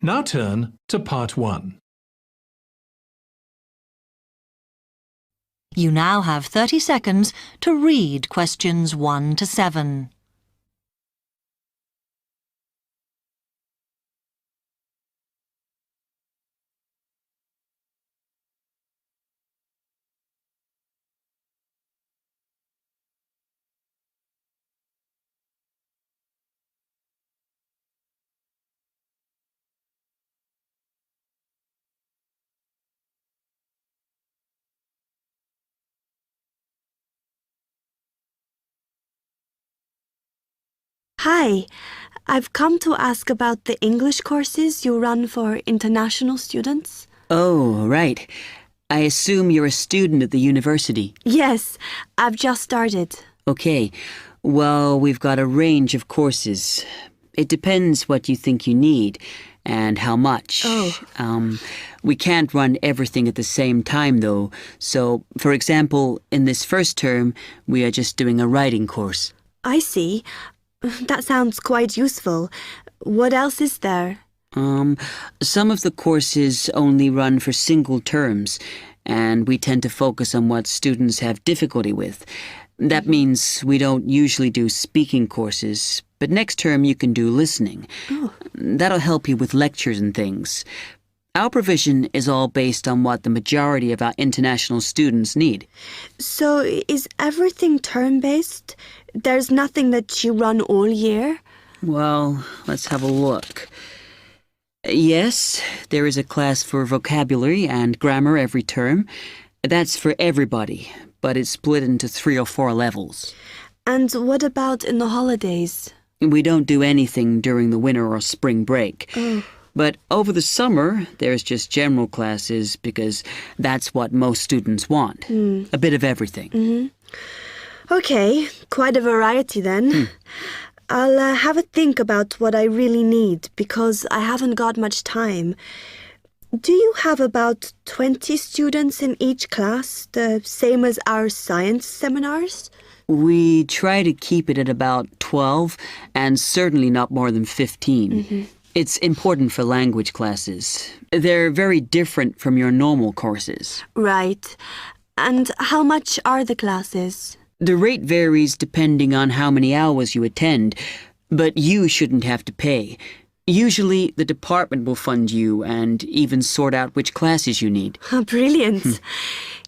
Now turn to part 1. You now have 30 seconds to read questions 1 to 7. Hi, I've come to ask about the English courses you run for international students. Oh, right. I assume you're a student at the university. Yes, I've just started. Okay. Well, we've got a range of courses. It depends what you think you need and how much. We can't run everything at the same time, though. So, for example, in this first term, we are just doing a writing course. I see. That sounds quite useful. What else is there? Some of the courses only run for single terms, and we tend to focus on what students have difficulty with. That means we don't usually do speaking courses, but next term you can do listening. Oh. That'll help you with lectures and things. Our provision is all based on what the majority of our international students need. So is everything term-based? There's nothing that you run all year? Well, let's have a look. Yes, there is a class for vocabulary and grammar every term. That's for everybody, but it's split into 3 or 4 levels. And what about in the holidays? We don't do anything during the winter or spring break. Oh. But over the summer, there's just general classes because that's what most students want. A bit of everything. Okay, quite a variety then. I'll have a think about what I really need because I haven't got much time. Do you have about 20 students in each class, the same as our science seminars? We try to keep it at about 12 and certainly not more than 15. It's important for language classes. They're very different from your normal courses. Right. And how much are the classes? The rate varies depending on how many hours you attend, but you shouldn't have to pay. Usually, the department will fund you and even sort out which classes you need. Brilliant.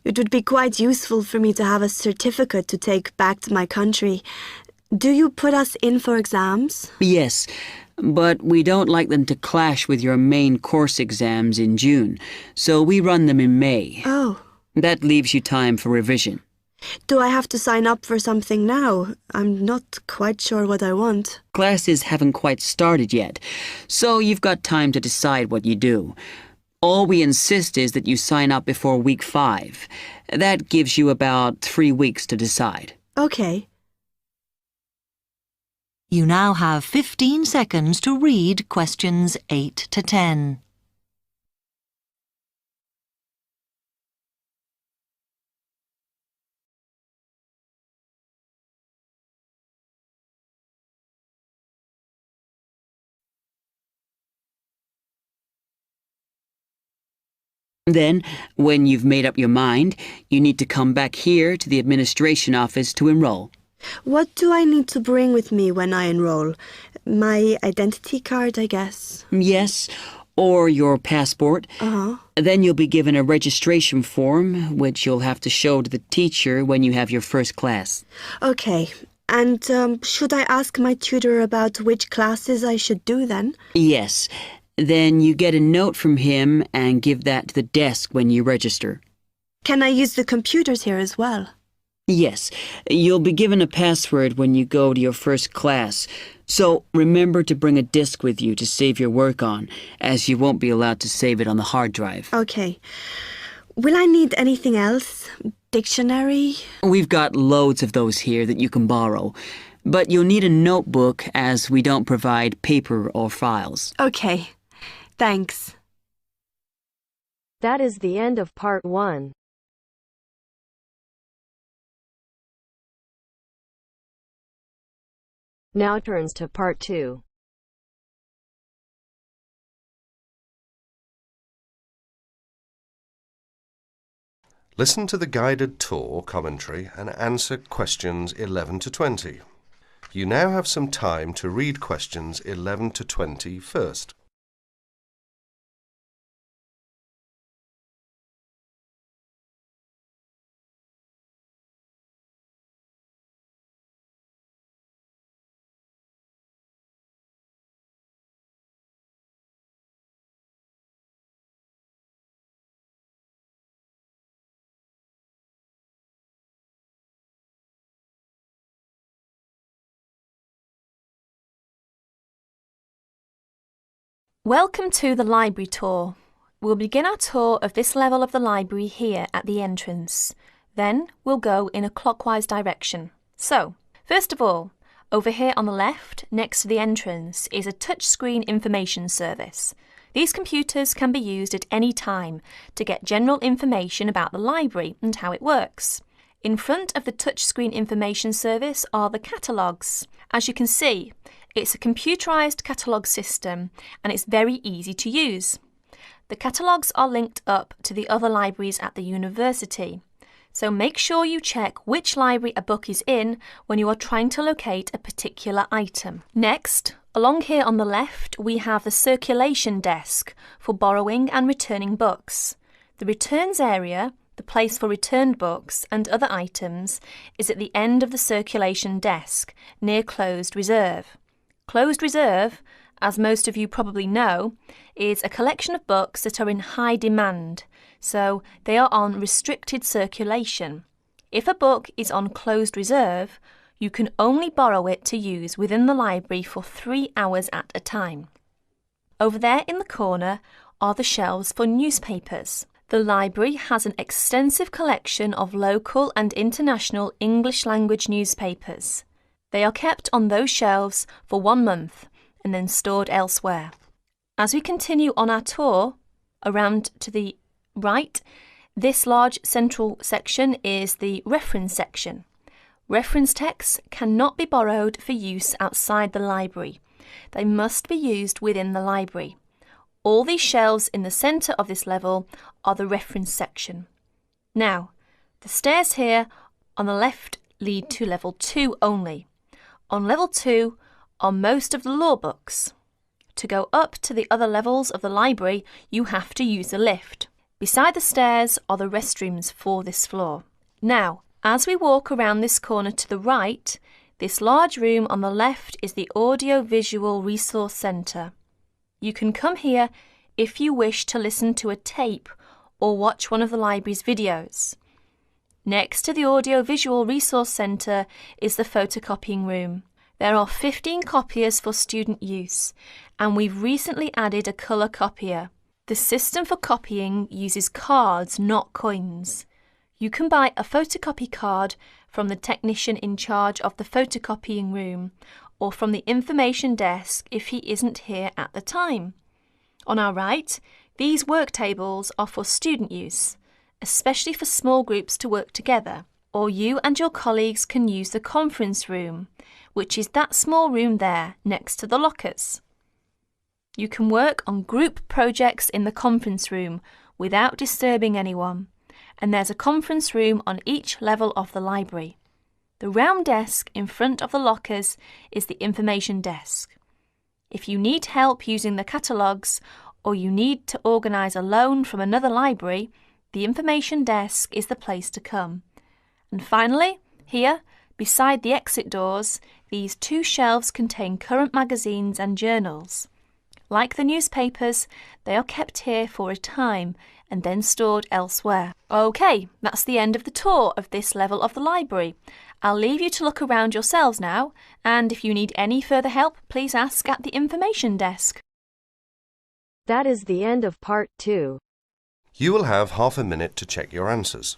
It would be quite useful for me to have a certificate to take back to my country. Do you put us in for exams? Yes, but we don't like them to clash with your main course exams in June, so we run them in May. Oh. That leaves you time for revision. Do I have to sign up for something now? I'm not quite sure what I want. Classes haven't quite started yet, so you've got time to decide what you do. All we insist is that you sign up before week 5. That gives you about 3 weeks to decide. Okay. You now have 15 seconds to read questions 8 to 10. Then, when you've made up your mind, you need to come back here to the administration office to enroll. What do I need to bring with me when I enroll? My identity card, I guess. Yes, or your passport. Uh-huh. Then you'll be given a registration form, which you'll have to show to the teacher when you have your first class. Okay. And should I ask my tutor about which classes I should do then? Yes. Then you get a note from him and give that to the desk when you register. Can I use the computers here as well? Yes. You'll be given a password when you go to your first class. So remember to bring a disk with you to save your work on, as you won't be allowed to save it on the hard drive. Okay. Will I need anything else? Dictionary? We've got loads of those here that you can borrow. But you'll need a notebook as we don't provide paper or files. Okay. Thanks. That is the end of part 1. Now turns to part 2. Listen to the guided tour commentary and answer questions 11 to 20. You now have some time to read questions 11 to 20 first. Welcome to the library tour. We'll begin our tour of this level of the library here at the entrance. Then we'll go in a clockwise direction. So, first of all, over here on the left, next to the entrance, is a touchscreen information service. These computers can be used at any time to get general information about the library and how it works. In front of the touchscreen information service are the catalogues. As you can see, it's a computerized catalogue system and it's very easy to use. The catalogues are linked up to the other libraries at the university, so make sure you check which library a book is in when you are trying to locate a particular item. Next, along here on the left, we have the circulation desk for borrowing and returning books. The returns area, the place for returned books and other items, is at the end of the circulation desk near closed reserve. Closed reserve, as most of you probably know, is a collection of books that are in high demand, so they are on restricted circulation. If a book is on closed reserve, you can only borrow it to use within the library for 3 hours at a time. Over there in the corner are the shelves for newspapers. The library has an extensive collection of local and international English language newspapers. They are kept on those shelves for 1 month and then stored elsewhere. As we continue on our tour, around to the right, this large central section is the reference section. Reference texts cannot be borrowed for use outside the library. They must be used within the library. All these shelves in the centre of this level are the reference section. Now, the stairs here on the left lead to level 2 only. On level 2 are most of the law books. To go up to the other levels of the library, you have to use a lift. Beside the stairs are the restrooms for this floor. Now, as we walk around this corner to the right, this large room on the left is the Audio-Visual Resource Centre. You can come here if you wish to listen to a tape or watch one of the library's videos. Next to the Audio-Visual Resource Centre is the photocopying room. There are 15 copiers for student use, and we've recently added a colour copier. The system for copying uses cards, not coins. You can buy a photocopy card from the technician in charge of the photocopying room, or from the information desk if he isn't here at the time. On our right, these work tables are for student use, especially for small groups to work together, or you and your colleagues can use the conference room, which is that small room there next to the lockers. You can work on group projects in the conference room without disturbing anyone, and there's a conference room on each level of the library. The round desk in front of the lockers is the information desk. If you need help using the catalogues, or you need to organise a loan from another library, the information desk is the place to come. And finally, here, beside the exit doors, these 2 shelves contain current magazines and journals. Like the newspapers, they are kept here for a time and then stored elsewhere. OK, that's the end of the tour of this level of the library. I'll leave you to look around yourselves now, and if you need any further help, please ask at the information desk. That is the end of part 2. You will have half a minute to check your answers.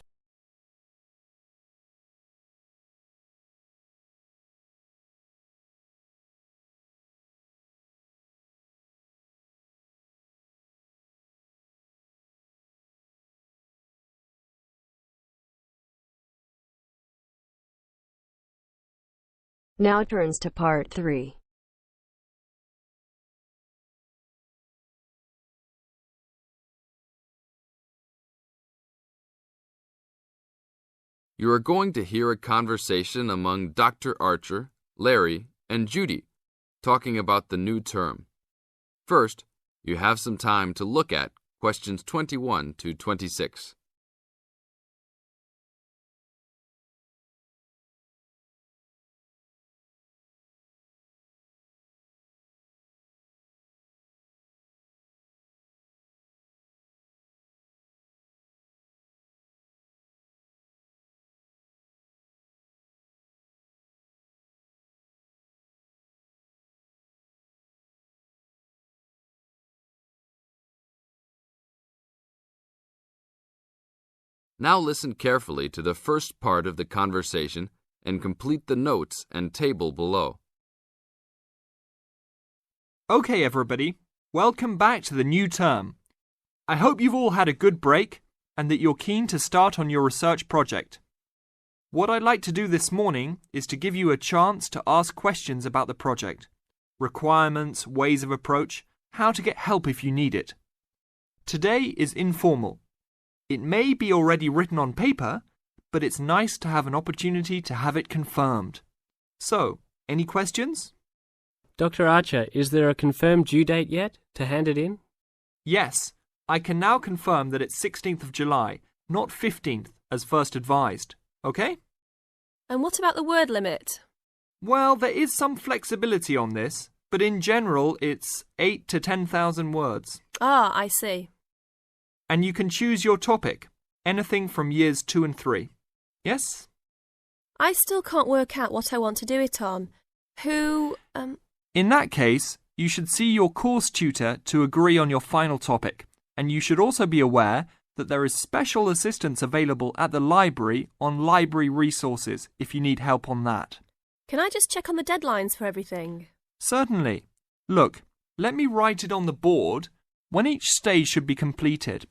Now turns to part 3. You are going to hear a conversation among Dr. Archer, Larry, and Judy, talking about the new term. First, you have some time to look at questions 21 to 26. Now listen carefully to the first part of the conversation and complete the notes and table below. Okay, everybody, welcome back to the new term. I hope you've all had a good break and that you're keen to start on your research project. What I'd like to do this morning is to give you a chance to ask questions about the project, requirements, ways of approach, how to get help if you need it. Today is informal. It may be already written on paper, but it's nice to have an opportunity to have it confirmed. So, any questions? Dr. Archer, is there a confirmed due date yet to hand it in? Yes, I can now confirm that it's 16th of July, not 15th as first advised. Okay? And what about the word limit? Well, there is some flexibility on this, but in general it's 8 to 10,000 words. Ah, I see. And you can choose your topic, anything from years 2 and 3. Yes? I still can't work out what I want to do it on. In that case, you should see your course tutor to agree on your final topic, and you should also be aware that there is special assistance available at the library on library resources if you need help on that. Can I just check on the deadlines for everything? Certainly. Look, let me write it on the board when each stage should be completed.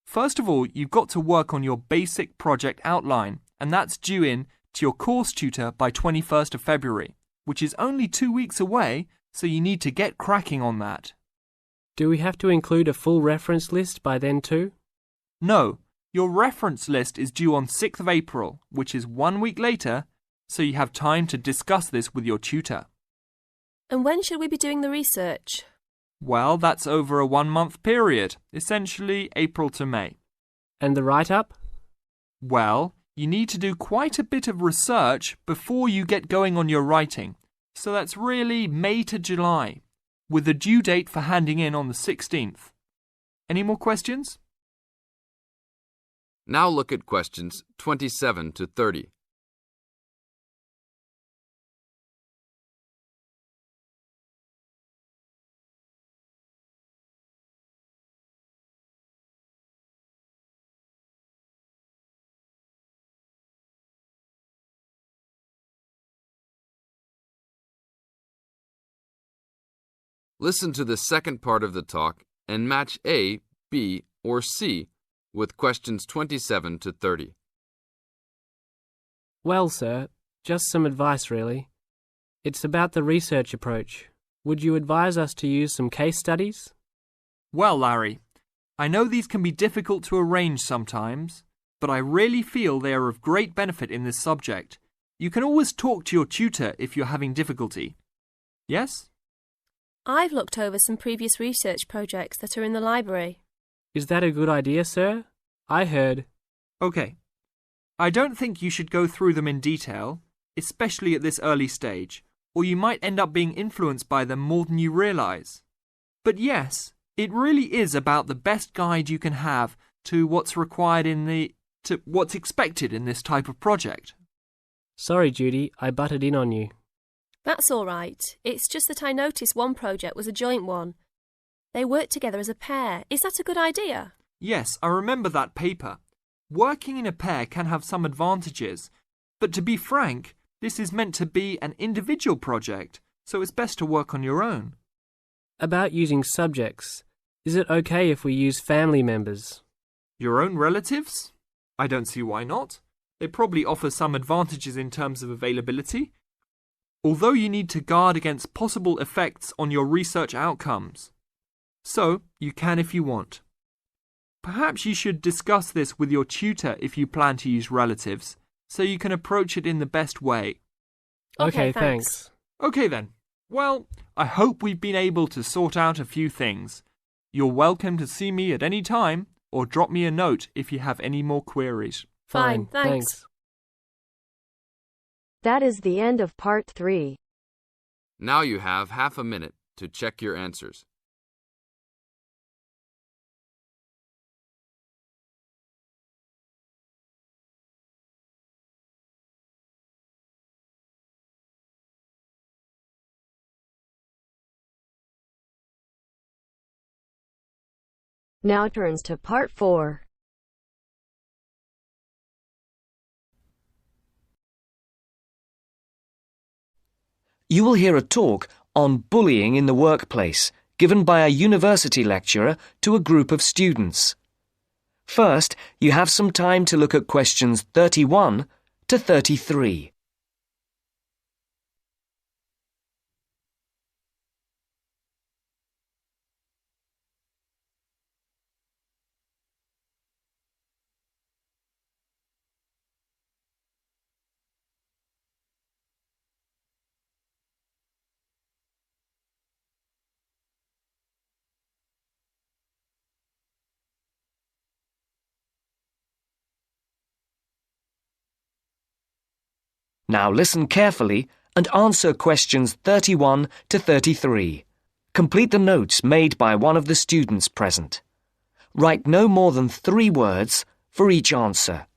First of all, you've got to work on your basic project outline, and that's due in to your course tutor by 21st of February, which is only 2 weeks away, so you need to get cracking on that. Do we have to include a full reference list by then too? No, your reference list is due on 6th of April, which is 1 week later, so you have time to discuss this with your tutor. And when should we be doing the research? Well, that's over a 1-month period, essentially April to May. And the write-up? Well, you need to do quite a bit of research before you get going on your writing, so that's really May to July, with the due date for handing in on the 16th. Any more questions? Now look at questions 27 to 30. Listen to the second part of the talk and match A, B, or C with questions 27 to 30. Well, sir, just some advice really. It's about the research approach. Would you advise us to use some case studies? Well, Larry, I know these can be difficult to arrange sometimes, but I really feel they are of great benefit in this subject. You can always talk to your tutor if you're having difficulty. Yes? I've looked over some previous research projects that are in the library. Is that a good idea, sir? I heard. Okay. I don't think you should go through them in detail, especially at this early stage, or you might end up being influenced by them more than you realise. But yes, it really is about the best guide you can have to what's required to what's expected in this type of project. Sorry, Judy, I butted in on you. That's all right. It's just that I noticed one project was a joint one. They worked together as a pair. Is that a good idea? Yes, I remember that paper. Working in a pair can have some advantages, but to be frank, this is meant to be an individual project, so it's best to work on your own. About using subjects, is it okay if we use family members? Your own relatives? I don't see why not. They probably offer some advantages in terms of availability, although you need to guard against possible effects on your research outcomes. So, you can if you want. Perhaps you should discuss this with your tutor if you plan to use relatives, so you can approach it in the best way. Okay, thanks. Okay then. Well, I hope we've been able to sort out a few things. You're welcome to see me at any time or drop me a note if you have any more queries. Fine, thanks. That is the end of part 3. Now you have half a minute to check your answers. Now turns to part 4. You will hear a talk on bullying in the workplace given by a university lecturer to a group of students. First, you have some time to look at questions 31 to 33. Now listen carefully and answer questions 31 to 33. Complete the notes made by one of the students present. Write no more than 3 words for each answer.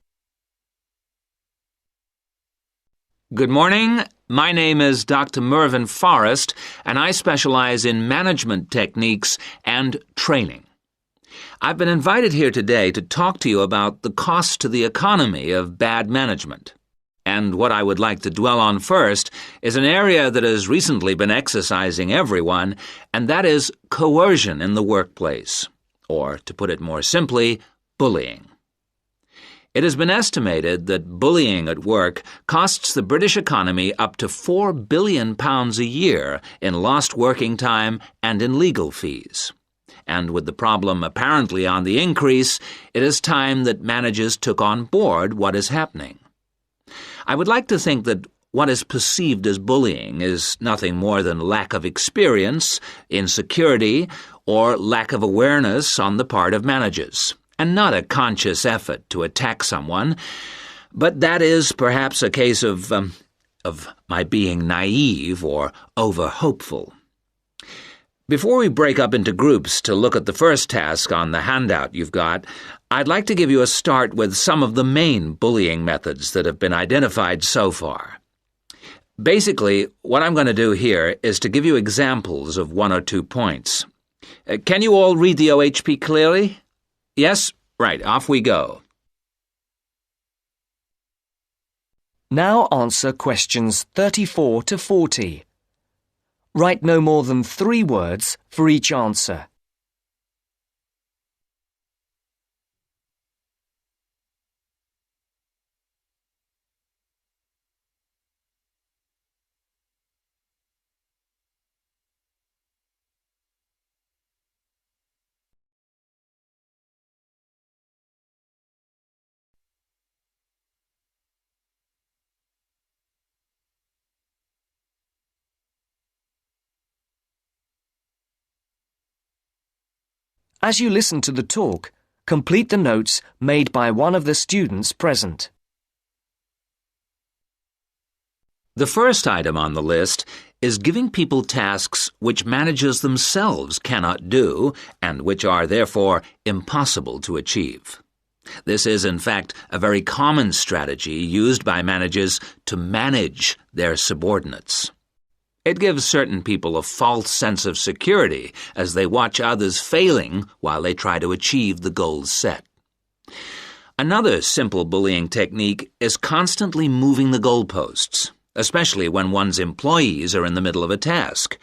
Good morning. My name is Dr. Mervyn Forrest, and I specialize in management techniques and training. I've been invited here today to talk to you about the cost to the economy of bad management. And what I would like to dwell on first is an area that has recently been exercising everyone, and that is coercion in the workplace, or, to put it more simply, bullying. It has been estimated that bullying at work costs the British economy up to £4 billion a year in lost working time and in legal fees. And with the problem apparently on the increase, it is time that managers took on board what is happening. I would like to think that what is perceived as bullying is nothing more than lack of experience, insecurity, or lack of awareness on the part of managers, and not a conscious effort to attack someone, but that is perhaps a case of my being naive or over-hopeful. Before we break up into groups to look at the first task on the handout you've got, I'd like to give you a start with some of the main bullying methods that have been identified so far. Basically, what I'm going to do here is to give you examples of 1 or 2 points. Can you all read the OHP clearly? Yes? Right, off we go. Now answer questions 34 to 40. Write no more than 3 words for each answer. As you listen to the talk, complete the notes made by one of the students present. The first item on the list is giving people tasks which managers themselves cannot do and which are therefore impossible to achieve. This is, in fact, a very common strategy used by managers to manage their subordinates. It gives certain people a false sense of security as they watch others failing while they try to achieve the goals set. Another simple bullying technique is constantly moving the goalposts, especially when one's employees are in the middle of a task.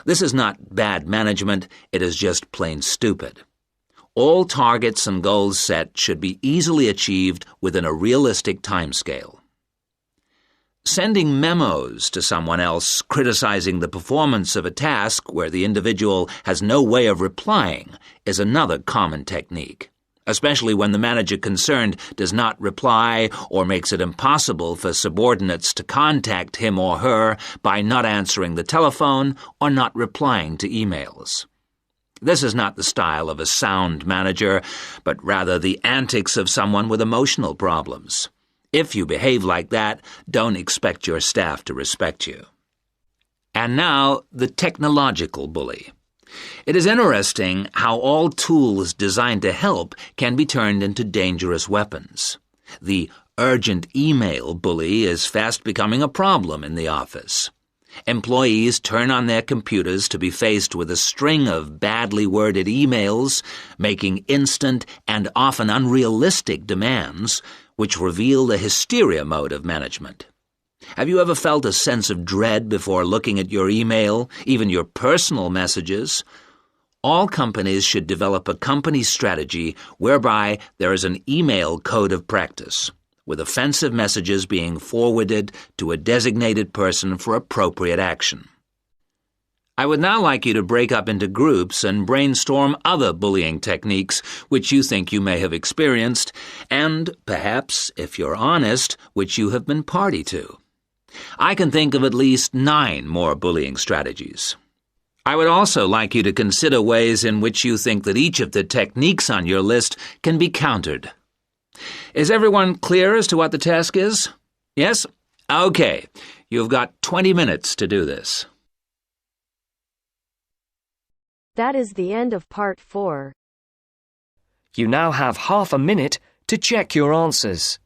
This is not bad management, it is just plain stupid. All targets and goals set should be easily achieved within a realistic timescale. Sending memos to someone else criticizing the performance of a task where the individual has no way of replying is another common technique. especially when the manager concerned does not reply or makes it impossible for subordinates to contact him or her by not answering the telephone or not replying to emails. This is not the style of a sound manager, but rather the antics of someone with emotional problems. If you behave like that, don't expect your staff to respect you. And now, the technological bully. It is interesting how all tools designed to help can be turned into dangerous weapons. The urgent email bully is fast becoming a problem in the office. Employees turn on their computers to be faced with a string of badly worded emails, making instant and often unrealistic demands, which reveal the hysteria mode of management. Have you ever felt a sense of dread before looking at your email, even your personal messages? All companies should develop a company strategy whereby there is an email code of practice, with offensive messages being forwarded to a designated person for appropriate action. I would now like you to break up into groups and brainstorm other bullying techniques which you think you may have experienced, and perhaps, if you're honest, which you have been party to. I can think of at least 9 more bullying strategies. I would also like you to consider ways in which you think that each of the techniques on your list can be countered. Is everyone clear as to what the task is? Yes? Okay. You've got 20 minutes to do this. That is the end of part 4. You now have half a minute to check your answers.